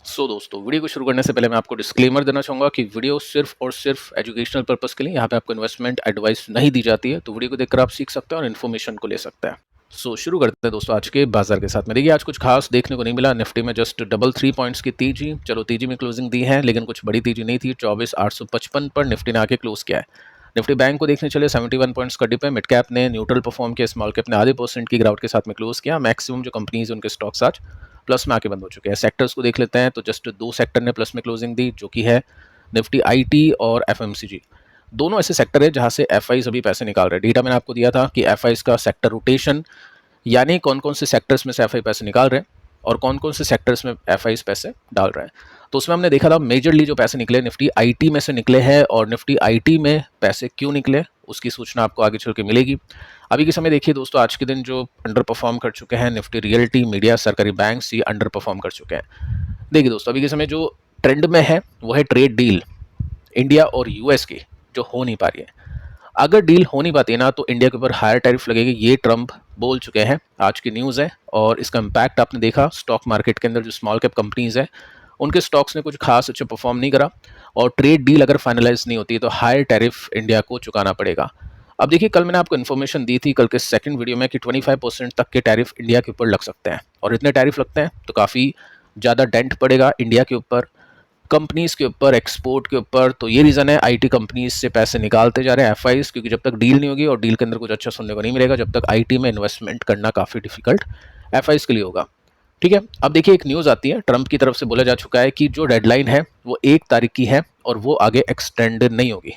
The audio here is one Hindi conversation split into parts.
दोस्तों, वीडियो को शुरू करने से पहले मैं आपको डिस्क्लेमर देना चाहूँगा कि वीडियो सिर्फ और सिर्फ एजुकेशनल पर्पस के लिए, यहाँ पे आपको इन्वेस्टमेंट एडवाइस नहीं दी जाती है। तो वीडियो को देखकर आप सीख सकते हैं और इन्फॉर्मेशन को ले सकते हैं। शुरू करते हैं दोस्तों आज के बाजार के साथ में। देखिए, आज कुछ खास देखने को नहीं मिला। निफ्टी में जस्ट डबल 3 पॉइंट्स की तेजी, चलो तेजी में क्लोजिंग दी है, लेकिन कुछ बड़ी तेजी नहीं थी। 24,855 पर निफ्टी ने आके क्लोज किया है। निफ्टी बैंक को देखने चले 71 पॉइंट्स का डिप है। मिड कैप ने न्यूट्रल परफॉर्म किया, स्मॉल कैप ने आधे % की गिरावट के साथ में क्लोज किया। मैक्सिमम जो कंपनीज उनके स्टॉक्स आज प्लस में आके बंद हो चुके हैं। सेक्टर्स को देख लेते हैं तो जस्ट 2 सेक्टर ने प्लस में क्लोजिंग दी, जो कि है निफ्टी आईटी और एफएमसीजी। दोनों ऐसे सेक्टर है जहां से एफआईज अभी पैसे निकाल रहे हैं। डेटा मैंने आपको दिया था कि एफआईज का सेक्टर रोटेशन, यानी कौन कौन से सेक्टर्स में से एफआई पैसे निकाल रहे हैं और कौन कौन से सेक्टर्स में एफआईज पैसे डाल रहे हैं। तो उसमें हमने देखा था मेजरली जो पैसे निकले निफ्टी आईटी में से निकले हैं, और निफ्टी आईटी में पैसे क्यों निकले उसकी सूचना आपको आगे चल के मिलेगी। अभी के समय देखिए दोस्तों, आज के दिन जो अंडर परफॉर्म कर चुके हैं निफ्टी रियल्टी, मीडिया, सरकारी बैंक, ये अंडर परफॉर्म कर चुके हैं। देखिए दोस्तों, अभी के समय जो ट्रेंड में है वो है ट्रेड डील इंडिया और यूएस की, जो हो नहीं पा रही है। अगर डील हो नहीं पाती है ना, तो इंडिया के ऊपर हायर टैरिफ लगेगी, ये ट्रंप बोल चुके हैं। आज की न्यूज़ है और इसका इम्पैक्ट आपने देखा स्टॉक मार्केट के अंदर। जो स्मॉल कैप कंपनीज है उनके स्टॉक्स ने कुछ खास अच्छे परफॉर्म नहीं करा, और ट्रेड डील अगर फाइनलाइज नहीं होती तो हायर टैरिफ इंडिया को चुकाना पड़ेगा। अब देखिए, कल मैंने आपको इन्फॉर्मेशन दी थी कल के सेकंड वीडियो में कि 25% तक के टैरिफ इंडिया के ऊपर लग सकते हैं, और इतने टैरिफ लगते हैं तो काफ़ी ज़्यादा डेंट पड़ेगा इंडिया के ऊपर, कंपनीज के ऊपर, एक्सपोर्ट के ऊपर। तो ये रीज़न है आईटी कंपनीज से पैसे निकालते जा रहे हैं एफआईज, क्योंकि जब तक डील नहीं होगी और डील के अंदर कुछ अच्छा सुनने को नहीं मिलेगा, जब तक आईटी में इन्वेस्टमेंट करना काफ़ी डिफिकल्ट एफआईज के लिए होगा। ठीक है, अब देखिए एक न्यूज़ आती है, ट्रंप की तरफ से बोला जा चुका है कि जो डेडलाइन है वो 1 तारीख की है और वो आगे एक्सटेंड नहीं होगी।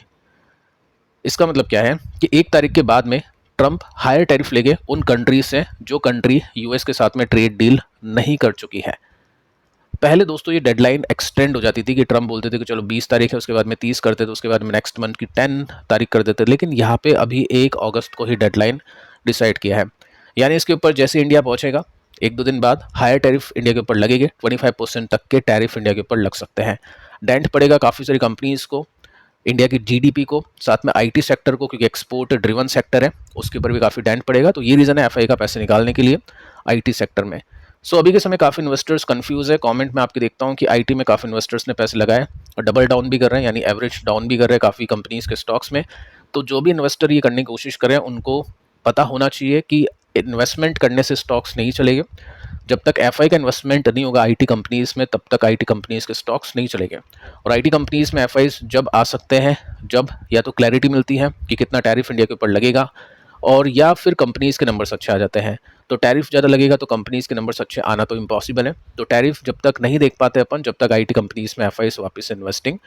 इसका मतलब क्या है कि 1 तारीख के बाद में ट्रंप हायर टैरिफ लेंगे उन कंट्रीज से जो कंट्री यूएस के साथ में ट्रेड डील नहीं कर चुकी है। पहले दोस्तों ये डेडलाइन एक्सटेंड हो जाती थी कि ट्रंप बोलते थे कि चलो 20 तारीख है, उसके बाद में 30 करते थे, उसके बाद में नेक्स्ट मंथ की 10 तारीख कर देते थे, लेकिन यहाँ पे अभी 1 अगस्त को ही डेडलाइन डिसाइड किया है। यानी इसके ऊपर जैसे इंडिया पहुंचेगा 1-2 दिन बाद हायर टैरिफ इंडिया के ऊपर लगेंगे। 25% तक के टैरिफ इंडिया के ऊपर लग सकते हैं। डेंट पड़ेगा काफ़ी सारी कंपनीज को, इंडिया की जीडीपी को, साथ में आईटी सेक्टर को, क्योंकि एक्सपोर्ट ड्रिवन सेक्टर है, उसके ऊपर भी काफ़ी डेंट पड़ेगा। तो ये रीज़न है एफआई का पैसे निकालने के लिए आईटी सेक्टर में। अभी के समय काफ़ी इन्वेस्टर्स कंफ्यूज है। कमेंट में आपके देखता हूँ कि आईटी में काफ़ी इन्वेस्टर्स ने पैसे लगाए और डबल डाउन भी कर रहे हैं, यानी एवरेज डाउन भी कर रहे हैं काफ़ी कंपनीज के स्टॉक्स में। तो जो भी इन्वेस्टर ये करने की कोशिश कर रहे हैं उनको पता होना चाहिए कि इन्वेस्टमेंट करने से स्टॉक्स नहीं चलेंगे। जब तक एफआई का इन्वेस्टमेंट नहीं होगा आईटी कंपनीज में, तब तक आईटी कंपनीज के स्टॉक्स नहीं चलेंगे। और आईटी कंपनीज में एफआईज जब आ सकते हैं जब या तो क्लैरिटी मिलती है कि कितना टैरिफ इंडिया के ऊपर लगेगा, और या फिर कंपनीज के नंबर्स अच्छे आ जाते हैं। तो टैरिफ ज़्यादा लगेगा तो कंपनीज के नंबर्स अच्छे आना तो इम्पॉसिबल है। तो टैरिफ जब तक नहीं देख पाते अपन, जब तक आईटी कंपनीज में एफआईज वापस इन्वेस्टिंग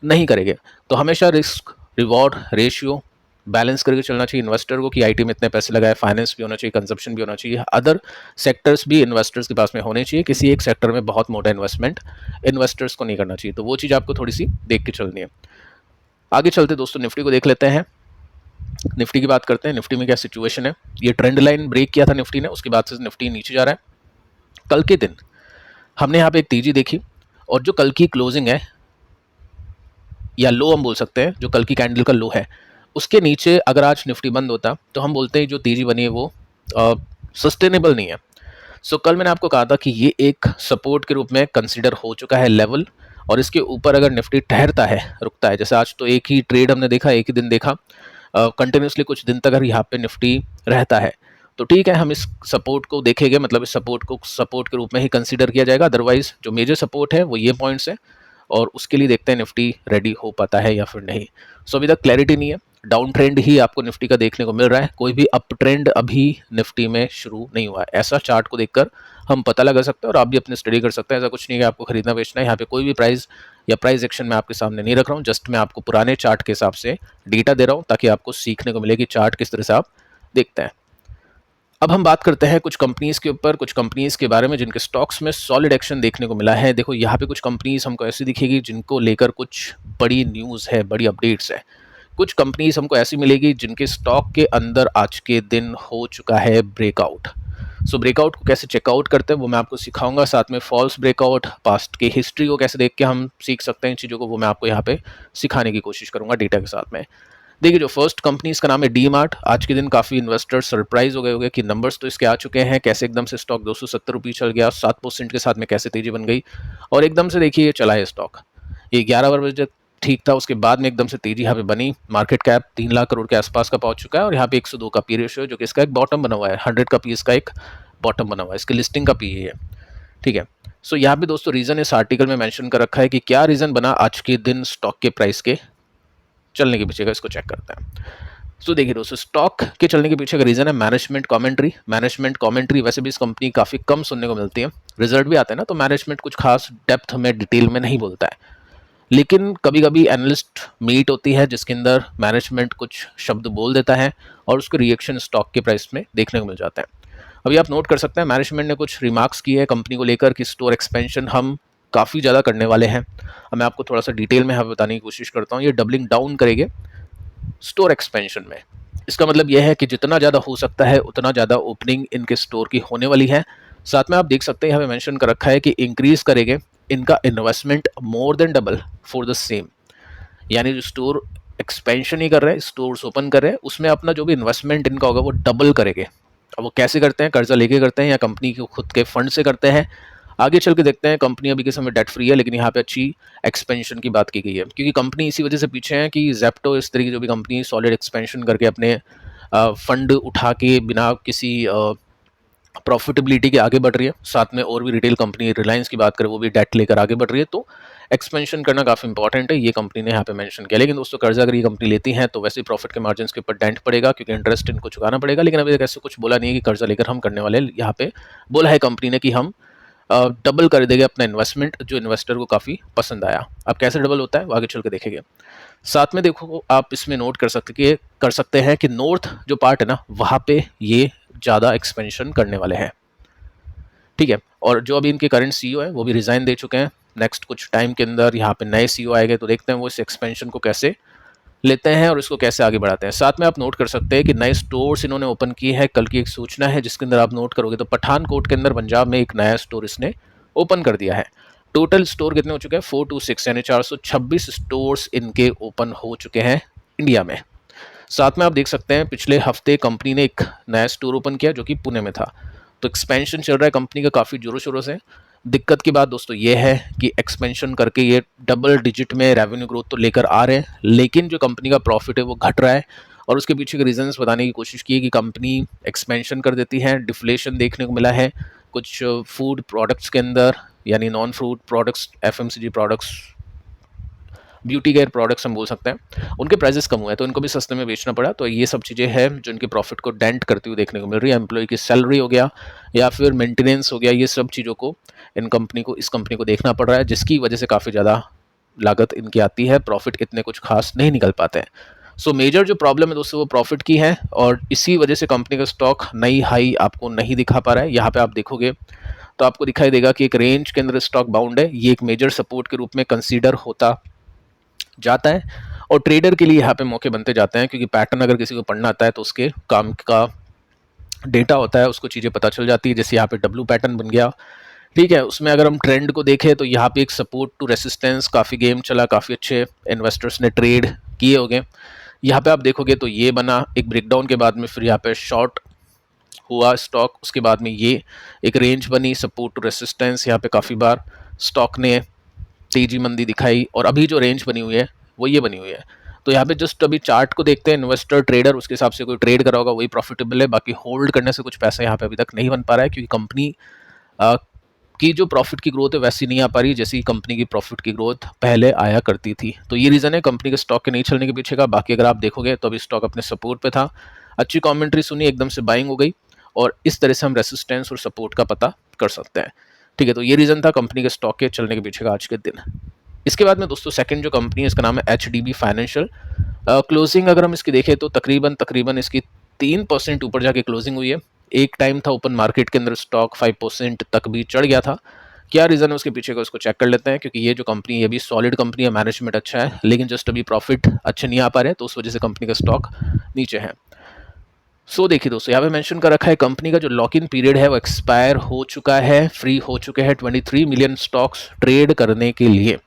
नहीं करेंगे। तो हमेशा रिस्क रिवॉर्ड रेशियो बैलेंस करके चलना चाहिए इन्वेस्टर को, कि आईटी में इतने पैसे लगाए, फाइनेंस भी होना चाहिए, कंजप्शन भी होना चाहिए, अदर सेक्टर्स भी इन्वेस्टर्स के पास में होने चाहिए। किसी एक सेक्टर में बहुत मोटा इन्वेस्टमेंट इन्वेस्टर्स को नहीं करना चाहिए। तो वो चीज़ आपको थोड़ी सी देख के चलनी है। आगे चलते दोस्तों निफ्टी को देख लेते हैं। निफ्टी की बात करते हैं, निफ्टी में क्या सिचुएशन है। ये ट्रेंड लाइन ब्रेक किया था निफ्टी ने, उसके बाद से निफ्टी नीचे जा रहा है। कल के दिन हमने यहाँ पे एक तेजी देखी, और जो कल की क्लोजिंग है या लो हम बोल सकते हैं, जो कल की कैंडल का लो है, उसके नीचे अगर आज निफ्टी बंद होता तो हम बोलते हैं जो तेजी बनी है वो सस्टेनेबल नहीं है। कल मैंने आपको कहा था कि ये एक सपोर्ट के रूप में कंसिडर हो चुका है लेवल, और इसके ऊपर अगर निफ्टी ठहरता है, रुकता है, जैसे आज तो एक ही ट्रेड हमने देखा, एक ही दिन देखा, कंटिन्यूसली कुछ दिन तक अगर यहाँ पे निफ्टी रहता है तो ठीक है, हम इस सपोर्ट को देखेंगे, मतलब इस सपोर्ट को सपोर्ट के रूप में ही कंसीडर किया जाएगा। अदरवाइज जो मेजर सपोर्ट है वो ये पॉइंट्स है, और उसके लिए देखते हैं निफ्टी रेडी हो पाता है या फिर नहीं। अभी तक क्लैरिटी नहीं है, डाउन ट्रेंड ही आपको निफ्टी का देखने को मिल रहा है, कोई भी अप ट्रेंड अभी निफ्टी में शुरू नहीं हुआ है। ऐसा चार्ट को देखकर हम पता लगा सकते हैं, और आप भी अपनी स्टडी कर सकते हैं। ऐसा कुछ नहीं है कि आपको खरीदना बेचना है। यहाँ पे कोई भी प्राइस या प्राइस एक्शन मैं आपके सामने नहीं रख रहा हूँ, जस्ट मैं आपको पुराने चार्ट के हिसाब से डेटा दे रहा हूँ, ताकि आपको सीखने को मिले कि चार्ट किस तरह से आप देखते हैं। अब हम बात करते हैं कुछ कंपनीज के ऊपर, कुछ कंपनीज के बारे में जिनके स्टॉक्स में सॉलिड एक्शन देखने को मिला है। देखो यहाँ पे कुछ कंपनीज हमको ऐसी दिखेगी जिनको लेकर कुछ बड़ी न्यूज़ है, बड़ी अपडेट्स है। कुछ कंपनीज हमको ऐसी मिलेगी जिनके स्टॉक के अंदर आज के दिन हो चुका है ब्रेकआउट। ब्रेकआउट को कैसे चेकआउट करते हैं वो मैं आपको सिखाऊंगा, साथ में फॉल्स ब्रेकआउट, पास्ट की हिस्ट्री को कैसे देख के हम सीख सकते हैं इन चीज़ों को, वो मैं आपको यहाँ पे सिखाने की कोशिश करूंगा डेटा के साथ में। देखिए जो फर्स्ट कंपनी इसका नाम है डी मार्ट। आज के दिन काफ़ी इन्वेस्टर्स सरप्राइज हो गए होंगे कि नंबर्स तो इसके आ चुके हैं, कैसे एकदम से स्टॉक 270 रुपये चल गया, 7% के साथ में कैसे तेजी बन गई और एकदम से देखिए ये चला है स्टॉक। ये 11 बजे ठीक था, उसके बाद में एकदम से तेजी यहाँ पे बनी। मार्केट कैप 3 लाख करोड़ के आसपास का पहुंच चुका है और यहाँ पे 102 का पी रेशियो है, जो कि इसका एक बॉटम बना हुआ है। 100 का पी इसका एक बॉटम बना हुआ है, इसकी लिस्टिंग का पी है, ठीक है। सो यहाँ पे दोस्तों रीजन इस आर्टिकल में मेंशन कर रखा है कि क्या रीजन बना आज के दिन स्टॉक के प्राइस के चलने के पीछे का, इसको चेक करते हैं। तो देखिए दोस्तों स्टॉक के चलने के पीछे का रीजन है मैनेजमेंट कमेंट्री। मैनेजमेंट कमेंट्री वैसे भी इस कंपनी काफ़ी कम सुनने को मिलती है, रिजल्ट भी आते हैं ना तो मैनेजमेंट कुछ खास डेप्थ में डिटेल में नहीं बोलता है, लेकिन कभी कभी एनालिस्ट मीट होती है जिसके अंदर मैनेजमेंट कुछ शब्द बोल देता है और उसके रिएक्शन स्टॉक के प्राइस में देखने को मिल जाता है। अभी आप नोट कर सकते हैं मैनेजमेंट ने कुछ रिमार्क्स किए हैं कंपनी को लेकर कि स्टोर एक्सपेंशन हम काफ़ी ज़्यादा करने वाले हैं। अब मैं आपको थोड़ा सा डिटेल में बताने की कोशिश करता हूँ। ये डबलिंग डाउन करेंगे स्टोर एक्सपेंशन में। इसका मतलब यह है कि जितना ज़्यादा हो सकता है उतना ज़्यादा ओपनिंग इनके स्टोर की होने वाली है। साथ में आप देख सकते हैं यहाँ पे मेंशन कर रखा है कि इंक्रीज करेंगे इनका investment more than double for the same. यानी जो स्टोर एक्सपेंशन ही कर रहे हैं, स्टोर्स ओपन कर रहे हैं, उसमें अपना जो भी इन्वेस्टमेंट इनका होगा वो डबल करेंगे। अब वो कैसे करते हैं, कर्जा लेके करते हैं या कंपनी के खुद के फंड से करते हैं, आगे चल के देखते हैं। कंपनी अभी के समय डेट फ्री है, लेकिन यहाँ पे अच्छी एक्सपेंशन की बात की गई है, क्योंकि कंपनी इसी वजह से पीछे है कि जेप्टो इस तरह की जो भी कंपनी सॉलिड एक्सपेंशन करके अपने फंड उठा के बिना किसी प्रॉफिटेबिलिटी के आगे बढ़ रही है। साथ में और भी रिटेल कंपनी रिलायंस की बात करें वो भी डेट लेकर आगे बढ़ रही है, तो एक्सपेंशन करना काफ़ी इंपॉर्टेंट है, ये कंपनी ने यहाँ पे मेंशन किया। लेकिन दोस्तों कर्जा अगर ये कंपनी लेती है तो वैसे प्रॉफिट के मार्जिन के ऊपर डेंट पड़ेगा, क्योंकि इंटरेस्ट इनको चुकाना पड़ेगा। लेकिन अभी तक ऐसे कुछ बोला नहीं है कि कर्जा लेकर हम करने वाले, यहाँ पे बोला है कंपनी ने कि हम डबल कर देंगे अपना इन्वेस्टमेंट, जो इन्वेस्टर को काफ़ी पसंद आया। अब कैसे डबल होता है वो आगे चल के देखेंगे। साथ में देखो आप इसमें नोट कर सकते हैं कि नॉर्थ जो पार्ट है ना वहाँ पे ये ज़्यादा एक्सपेंशन करने वाले हैं, ठीक है। और जो अभी इनके करंट सीईओ है वो भी रिजाइन दे चुके हैं। नेक्स्ट कुछ टाइम के अंदर यहाँ पे नए सीईओ आएंगे, तो देखते हैं वो इस एक्सपेंशन को कैसे लेते हैं और इसको कैसे आगे बढ़ाते हैं। साथ में आप नोट कर सकते हैं कि नए स्टोर्स इन्होंने ओपन किए हैं। कल की एक सूचना है जिसके अंदर आप नोट करोगे तो पठानकोट के अंदर पंजाब में एक नया स्टोर इसने ओपन कर दिया है। टोटल स्टोर कितने हो चुके हैं, 426, यानी 426 स्टोर्स इनके ओपन हो चुके हैं इंडिया में। साथ में आप देख सकते हैं पिछले हफ्ते कंपनी ने एक नया स्टोर ओपन किया जो कि पुणे में था। तो एक्सपेंशन चल रहा है कंपनी का काफ़ी जोरों शोरों से। दिक्कत की बात दोस्तों ये है कि एक्सपेंशन करके ये डबल डिजिट में रेवेन्यू ग्रोथ तो लेकर आ रहे हैं, लेकिन जो कंपनी का प्रॉफिट है वो घट रहा है। और उसके पीछे के रीजंस बताने की कोशिश की है कि कंपनी एक्सपेंशन कर देती है, डिफ्लेशन देखने को मिला है कुछ फूड प्रोडक्ट्स के अंदर, यानी non food products, FMCG products, beauty care products हम बोल सकते हैं, उनके प्राइसेस कम हुए हैं तो इनको भी सस्ते में बेचना पड़ा। तो ये सब चीज़ें हैं जो इनके प्रॉफिट को डेंट करती हुई देखने को मिल रही है। एम्प्लॉय की सैलरी हो गया या फिर मेंटेनेंस हो गया, ये सब चीज़ों को इस कंपनी को देखना पड़ रहा है, जिसकी वजह से काफ़ी ज़्यादा लागत इनकी आती है, प्रॉफिट इतने कुछ खास नहीं निकल पाते हैं। सो मेजर जो प्रॉब्लम है दोस्तों वो प्रॉफिट की है, और इसी वजह से कंपनी का स्टॉक नई हाई आपको नहीं दिखा पा रहा है। यहाँ पे आप देखोगे तो आपको दिखाई देगा कि एक रेंज के अंदर स्टॉक बाउंड है, ये एक मेजर सपोर्ट के रूप में कंसीडर होता जाता है और ट्रेडर के लिए यहाँ पे मौके बनते जाते हैं, क्योंकि पैटर्न अगर किसी को पढ़ना आता है तो उसके काम का डेटा होता है, उसको चीज़ें पता चल जाती है। जैसे यहाँ पे डब्ल्यू पैटर्न बन गया, ठीक है। उसमें अगर हम ट्रेंड को देखें तो यहाँ पे एक सपोर्ट टू रेसिस्टेंस काफ़ी गेम चला, काफ़ी अच्छे इन्वेस्टर्स ने ट्रेड किए होंगे। यहाँ पे आप देखोगे तो ये बना एक ब्रेकडाउन के बाद में, फिर यहाँ पे शॉर्ट हुआ स्टॉक, उसके बाद में ये एक रेंज बनी, सपोर्ट टू रेसिस्टेंस, यहाँ पे काफ़ी बार स्टॉक ने तेजी मंदी दिखाई, और अभी जो रेंज बनी हुई है वो ये बनी हुई है। तो यहाँ पे जस्ट अभी चार्ट को देखते हैं, इन्वेस्टर ट्रेडर उसके हिसाब से कोई ट्रेड करा होगा वही प्रॉफिटेबल है, बाकी होल्ड करने से कुछ पैसा यहाँ पे अभी तक नहीं बन पा रहा है, क्योंकि कंपनी की जो प्रॉफिट की ग्रोथ है वैसी नहीं आ पा रही जैसी कंपनी की प्रॉफिट की ग्रोथ पहले आया करती थी। तो ये रीज़न है कंपनी के स्टॉक के नहीं चलने के पीछे का। बाकी अगर आप देखोगे तो अभी स्टॉक अपने सपोर्ट पे था, अच्छी कमेंट्री सुनी, एकदम से बाइंग हो गई, और इस तरह से हम रेसिस्टेंस और सपोर्ट का पता कर सकते हैं, ठीक है। तो ये रीज़न था कंपनी के स्टॉक के चलने के पीछे का आज के दिन। इसके बाद में दोस्तों सेकंड जो कंपनी है इसका नाम है HDB फाइनेंशियल। क्लोजिंग अगर हम इसकी देखें तो तकरीबन इसकी 3% ऊपर जाके क्लोजिंग हुई है। एक टाइम था ओपन मार्केट के अंदर स्टॉक 5% तक भी चढ़ गया था। क्या रीज़न है उसके पीछे का, उसको चेक कर लेते हैं, क्योंकि ये जो कंपनी है अभी सॉलिड कंपनी है, मैनेजमेंट अच्छा है, लेकिन जस्ट अभी प्रॉफिट अच्छे नहीं आ पा रहे, तो उस वजह से कंपनी का स्टॉक नीचे है। सो देखिए दोस्तों यहाँ पे मेंशन कर रखा है कंपनी का जो लॉक इन पीरियड है वो एक्सपायर हो चुका है, फ्री हो चुके हैं 23 मिलियन स्टॉक्स ट्रेड करने के लिए।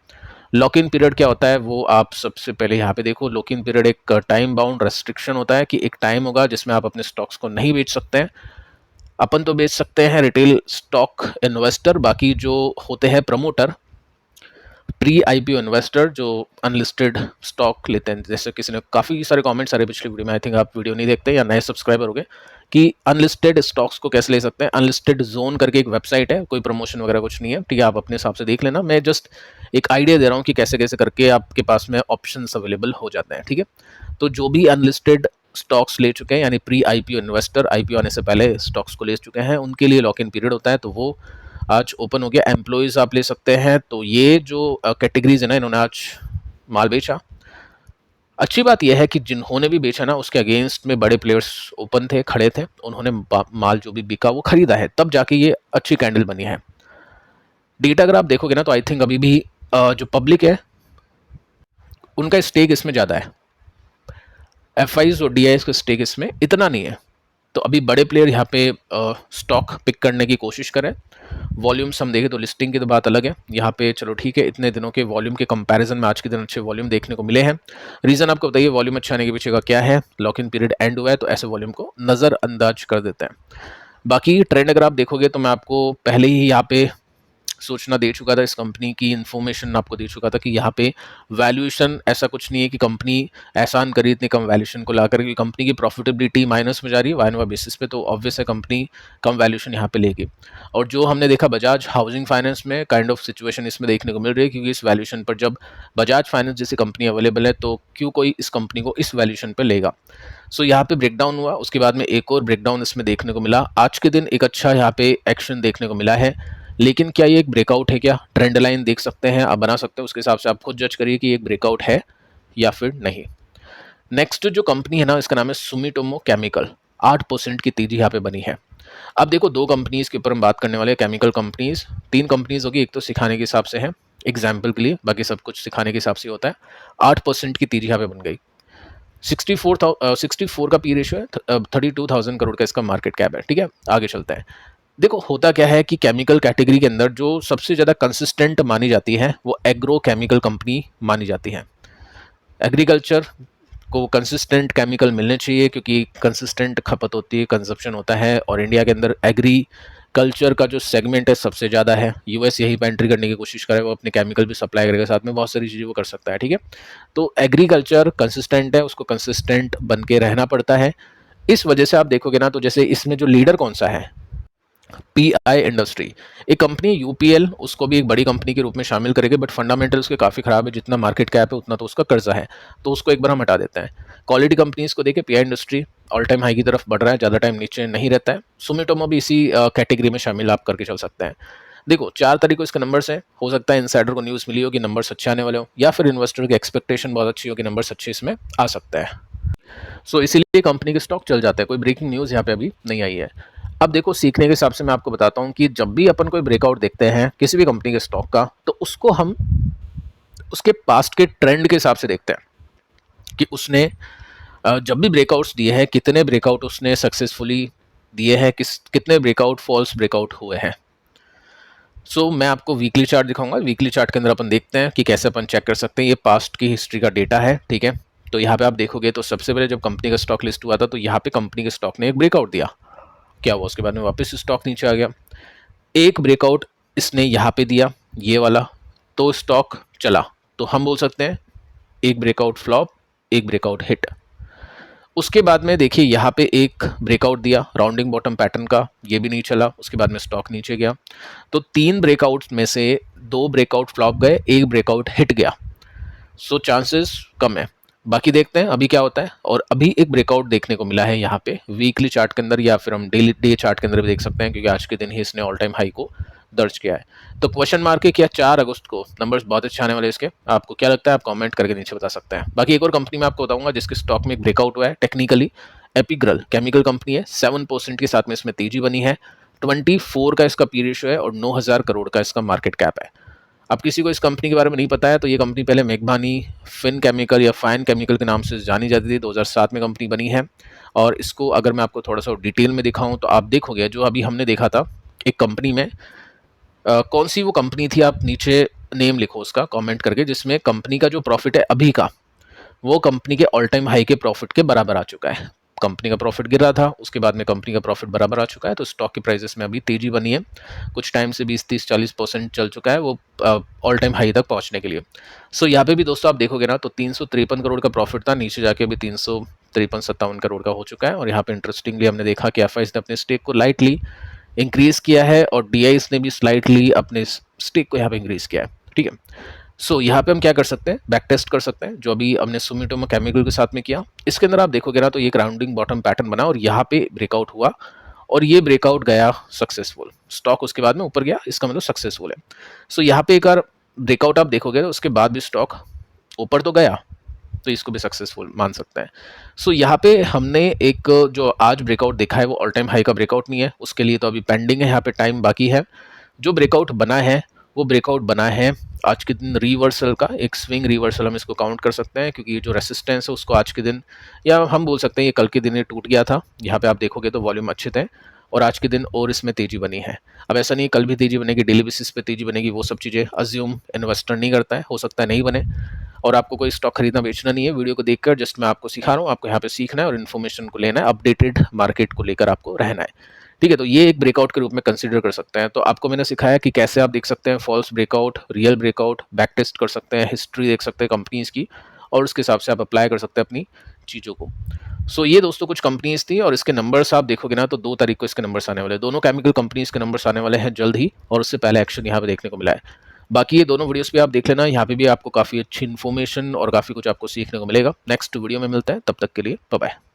लॉक इन पीरियड क्या होता है वो आप सबसे पहले यहाँ पे देखो। लॉक इन पीरियड एक टाइम बाउंड रेस्ट्रिक्शन होता है कि एक टाइम होगा जिसमें आप अपने स्टॉक्स को नहीं बेच सकते हैं। अपन तो बेच सकते हैं रिटेल स्टॉक इन्वेस्टर, बाकी जो होते हैं प्रमोटर, प्री आईपीओ इन्वेस्टर जो अनलिस्टेड स्टॉक लेते हैं, जैसे किसी ने काफ़ी सारे कमेंट्स आ रहे पिछली वीडियो में, आई थिंक आप वीडियो नहीं देखते या नए सब्सक्राइबर हो गए, कि अनलिस्टेड स्टॉक्स को कैसे ले सकते हैं। अनलिस्टेड जोन करके एक वेबसाइट है, कोई प्रमोशन वगैरह कुछ नहीं है, ठीक है, आप अपने हिसाब से देख लेना। मैं जस्ट एक आइडिया दे रहा हूँ कि कैसे कैसे करके आपके पास में ऑप्शंस अवेलेबल हो जाते हैं, ठीक है। तो जो भी अनलिस्टेड स्टॉक्स ले चुके हैं, यानी प्री आईपीओ इन्वेस्टर, आईपीओ आने से पहले स्टॉक्स को ले चुके हैं, उनके लिए लॉक इन पीरियड होता है, तो वो आज ओपन हो गया। एम्प्लॉयज़ आप ले सकते हैं। तो ये जो कैटेगरीज है ना, इन्होंने आज माल बेचा। अच्छी बात यह है कि जिन्होंने भी बेचा ना, उसके अगेंस्ट में बड़े प्लेयर्स ओपन थे, खड़े थे, उन्होंने माल जो भी बिका वो खरीदा है, तब जाके ये अच्छी कैंडल बनी है। डेटा अगर आप देखोगे ना, तो आई थिंक अभी भी जो पब्लिक है उनका स्टेक इसमें ज़्यादा है। एफआईज और डीआईएस का स्टेक इसमें इतना नहीं है। तो अभी बड़े प्लेयर यहाँ पे स्टॉक पिक करने की कोशिश करें। वॉल्यूम्स हम देखें तो लिस्टिंग की तो बात अलग है। यहाँ पे चलो ठीक है, इतने दिनों के वॉल्यूम के कंपैरिजन में आज के दिन अच्छे वॉल्यूम देखने को मिले हैं। रीज़न आपको बताइए वॉल्यूम अच्छा आने के पीछे का क्या है? लॉक इन पीरियड एंड हुआ है, तो ऐसे वॉल्यूम को नज़रअंदाज कर देते हैं। बाकी ट्रेंड अगर आप देखोगे तो मैं आपको पहले ही यहाँ पे सूचना दे चुका था, इस कंपनी की इन्फॉर्मेशन आपको दे चुका था कि यहाँ पे वैल्यूएशन ऐसा कुछ नहीं है कि कंपनी एहसान करी इतनी कम वैल्यूएशन को लाकर के। कंपनी की प्रॉफिटेबिलिटी माइनस में जा रही है वाई बेसिस पे, तो ऑब्वियस है कंपनी कम वैल्यूएशन यहाँ पे लेगी। और जो हमने देखा बजाज हाउसिंग फाइनेंस में काइंड ऑफ सिचुएशन इसमें देखने को मिल रही है, क्योंकि इस वैल्यूएशन पर जब बजाज फाइनेंस जैसी कंपनी अवेलेबल है तो क्यों कोई इस कंपनी को इस वैल्यूएशन पर लेगा। सो यहाँ पे ब्रेकडाउन हुआ, उसके बाद में एक और ब्रेकडाउन इसमें देखने को मिला। आज के दिन एक अच्छा यहाँ पे एक्शन देखने को मिला है, लेकिन क्या ये एक ब्रेकआउट है? क्या ट्रेंड लाइन देख सकते हैं, आप बना सकते हैं, उसके हिसाब से आप खुद जज करिए कि एक ब्रेकआउट है या फिर नहीं। नेक्स्ट जो कंपनी है ना, इसका नाम है सुमिटोमो केमिकल। 8% की तेजी यहाँ पे बनी है। अब देखो, दो कंपनीज के ऊपर हम बात करने वाले हैं, केमिकल कंपनीज। तीन कंपनीज होगी, एक तो सिखाने के हिसाब से है, एग्जाम्पल के लिए, बाकी सब कुछ सिखाने के हिसाब से होता है। 8% की तेजी यहाँ पे बन गई। 64 का पी रेशियो है, 32,000 करोड़ का इसका मार्केट कैप है, ठीक है। आगे चलते हैं। देखो होता क्या है कि केमिकल कैटेगरी के अंदर जो सबसे ज़्यादा कंसिस्टेंट मानी जाती है वो एग्रो केमिकल कंपनी मानी जाती है। एग्रीकल्चर को कंसिस्टेंट केमिकल मिलने चाहिए, क्योंकि कंसिस्टेंट खपत होती है, कंजप्शन होता है, और इंडिया के अंदर एग्रीकल्चर का जो सेगमेंट है सबसे ज़्यादा है। यूएस यही पे एंट्री करने की कोशिश करे, वो अपने केमिकल भी सप्लाई करेगा, साथ में बहुत सारी चीज़ें वो कर सकता है, ठीक है। तो एग्रीकल्चर कंसिस्टेंट है, उसको कंसिस्टेंट बन के रहना पड़ता है। इस वजह से आप देखोगे ना, तो जैसे इसमें जो लीडर कौन सा है, पीआई इंडस्ट्री, एक कंपनी यूपीएल, उसको भी एक बड़ी कंपनी के रूप में शामिल करेंगे, बट फंडामेंटल उसके काफ़ी खराब है। जितना मार्केट कैप है उतना तो उसका कर्जा है, तो उसको एक बार हम हटा देते हैं। क्वालिटी कंपनीज को देखें, pi industry all time high की तरफ बढ़ रहा है, ज़्यादा टाइम नीचे नहीं रहता है। सुमिटोमो भी इसी कैटेगरी में शामिल आप करके चल सकते हैं। देखो 4 तारीख को इसके नंबर्स हैं, हो सकता है इनसाइडर को न्यूज़ मिली हो कि नंबर्स अच्छे आने वाले हो, या फिर इन्वेस्टर की एक्सपेक्टेशन बहुत अच्छी हो कि नंबर्स अच्छे इसमें आ सकता है। सो इसीलिए कंपनी के स्टॉक चल जाता है। कोई ब्रेकिंग न्यूज़ यहाँ पे अभी नहीं आई है। अब देखो, सीखने के हिसाब से मैं आपको बताता हूँ कि जब भी अपन कोई ब्रेकआउट देखते हैं किसी भी कंपनी के स्टॉक का, तो उसको हम उसके पास्ट के ट्रेंड के हिसाब से देखते हैं कि उसने जब भी ब्रेकआउट्स दिए हैं, कितने ब्रेकआउट उसने सक्सेसफुली दिए हैं, कितने ब्रेकआउट फॉल्स ब्रेकआउट हुए हैं। सो मैं आपको वीकली चार्ट दिखाऊंगा। वीकली चार्ट के अंदर अपन देखते हैं कि कैसे अपन चेक कर सकते हैं। ये पास्ट की हिस्ट्री का डेटा है, ठीक है। तो यहाँ पे आप देखोगे तो सबसे पहले जब कंपनी का स्टॉक लिस्ट हुआ था, तो यहाँ पे कंपनी के स्टॉक ने एक ब्रेकआउट दिया। क्या हुआ? उसके बाद में वापस स्टॉक नीचे आ गया। एक ब्रेकआउट इसने यहाँ पे दिया, ये वाला, तो स्टॉक चला। तो हम बोल सकते हैं एक ब्रेकआउट फ्लॉप, एक ब्रेकआउट हिट। उसके बाद में देखिए यहाँ पे एक ब्रेकआउट दिया राउंडिंग बॉटम पैटर्न का, ये भी नहीं चला, उसके बाद में स्टॉक नीचे गया। तो 3 ब्रेकआउट में से 2 ब्रेकआउट फ्लॉप गए, एक ब्रेकआउट हिट गया। सो चांसेस कम है। बाकी देखते हैं अभी क्या होता है। और अभी एक ब्रेकआउट देखने को मिला है यहाँ पे वीकली चार्ट के अंदर, या फिर हम डेली डे चार्ट के अंदर भी देख सकते हैं, क्योंकि आज के दिन ही इसने ऑल टाइम हाई को दर्ज किया है। तो क्वेश्चन मार्क है क्या 4 अगस्त को नंबर्स बहुत अच्छे आने वाले इसके? आपको क्या लगता है? आप कमेंट करके नीचे बता सकते हैं। बाकी एक और कंपनी मैं आपको बताऊंगा जिसके स्टॉक में एक ब्रेकआउट हुआ है टेक्निकली, एपिग्रल केमिकल कंपनी है। 7% के साथ में इसमें तेजी बनी है। 24 का इसका पी रेशियो है और 9,000 करोड़ का इसका मार्केट कैप है। अब किसी को इस कंपनी के बारे में नहीं पता है, तो ये कंपनी पहले मेघबानी फिन केमिकल या फाइन केमिकल के नाम से जानी जाती थी। 2007 में कंपनी बनी है। और इसको अगर मैं आपको थोड़ा सा डिटेल में दिखाऊं तो आप देखोगे, जो अभी हमने देखा था एक कंपनी में, कौन सी वो कंपनी थी आप नीचे नेम लिखो उसका कमेंट करके, जिसमें कंपनी का जो प्रॉफिट है अभी का, वो कंपनी के ऑल टाइम हाई के प्रॉफिट के बराबर आ चुका है। कंपनी का प्रॉफिट गिर रहा था, उसके बाद में कंपनी का प्रॉफिट बराबर आ चुका है, तो स्टॉक की प्राइसेस में अभी तेजी बनी है। कुछ टाइम से 20-30-40% चल चुका है वो ऑल टाइम हाई तक पहुंचने के लिए। सो यहाँ पे भी दोस्तों आप देखोगे ना तो 353 करोड़ का प्रॉफिट था, नीचे जाके अभी 353-57 करोड़ का हो चुका है। और यहाँ पे इंटरेस्टिंगली हमने देखा कि एफआईज ने अपने स्टेक को लाइटली इंक्रीज किया है और डीआईज ने भी स्लाइटली अपने स्टेक को यहाँ पे इंक्रीज किया है। ठीक है, सो यहाँ पे हम क्या कर सकते हैं, बैक टेस्ट कर सकते हैं, जो अभी हमने सुमिटोमो केमिकल के साथ में किया। इसके अंदर आप देखोगे ना तो ये एक राउंडिंग बॉटम पैटर्न बना और यहाँ पे ब्रेकआउट हुआ और ये ब्रेकआउट गया सक्सेसफुल, स्टॉक उसके बाद में ऊपर गया, इसका मतलब सक्सेसफुल है। सो यहाँ पे एक बार ब्रेकआउट आप देखोगे तो उसके बाद भी स्टॉक ऊपर तो गया, तो इसको भी सक्सेसफुल मान सकते हैं। सो यहाँ पे हमने एक जो आज ब्रेकआउट देखा है वो ऑल टाइम हाई का ब्रेकआउट नहीं है, उसके लिए तो अभी पेंडिंग है, यहाँ पे टाइम बाकी है। जो ब्रेकआउट बना है वो ब्रेकआउट बना है आज के दिन रिवर्सल का, एक स्विंग रिवर्सल हम इसको काउंट कर सकते हैं, क्योंकि ये जो रेसिस्टेंस है उसको आज के दिन, या हम बोल सकते हैं ये कल के दिन ये टूट गया था। यहाँ पे आप देखोगे तो वॉल्यूम अच्छे थे और आज के दिन और इसमें तेजी बनी है। अब ऐसा नहीं कल भी तेजी बनेगी, डेली बेसिस पे तेजी बनेगी, वो सब चीज़ें अज्यूम इन्वेस्टर नहीं करता है, हो सकता है नहीं बने। और आपको कोई स्टॉक खरीदना बेचना नहीं है, वीडियो को देखकर जस्ट मैं आपको सिखा रहा हूँ, आपको यहाँ पे सीखना है और इन्फॉर्मेशन को लेना है, अपडेटेड मार्केट को लेकर आपको रहना है। ठीक है, तो ये एक ब्रेकआउट के रूप में कंसीडर कर सकते हैं। तो आपको मैंने सिखाया कि कैसे आप देख सकते हैं false breakout, real breakout, back test कर सकते हैं, हिस्ट्री देख सकते हैं कंपनीज की, और उसके हिसाब से आप अप्लाई कर सकते हैं अपनी चीज़ों को। सो ये दोस्तों कुछ कंपनीज थी और इसके नंबर्स आप देखोगे ना तो 2 तारीख को इसके नंबर्स आने वाले हैं। दोनों केमिकल कंपनीज के नंबर्स आने वाले हैं जल्द ही, और उससे पहले एक्शन यहाँ पे देखने को मिला है। बाकी ये दोनों वीडियोस भी आप देख लेना, यहाँ पे भी आपको काफ़ी अच्छी इन्फॉर्मेशन और काफ़ी कुछ आपको सीखने को मिलेगा। नेक्स्ट वीडियो में मिलते हैं, तब तक के लिए बाय बाय।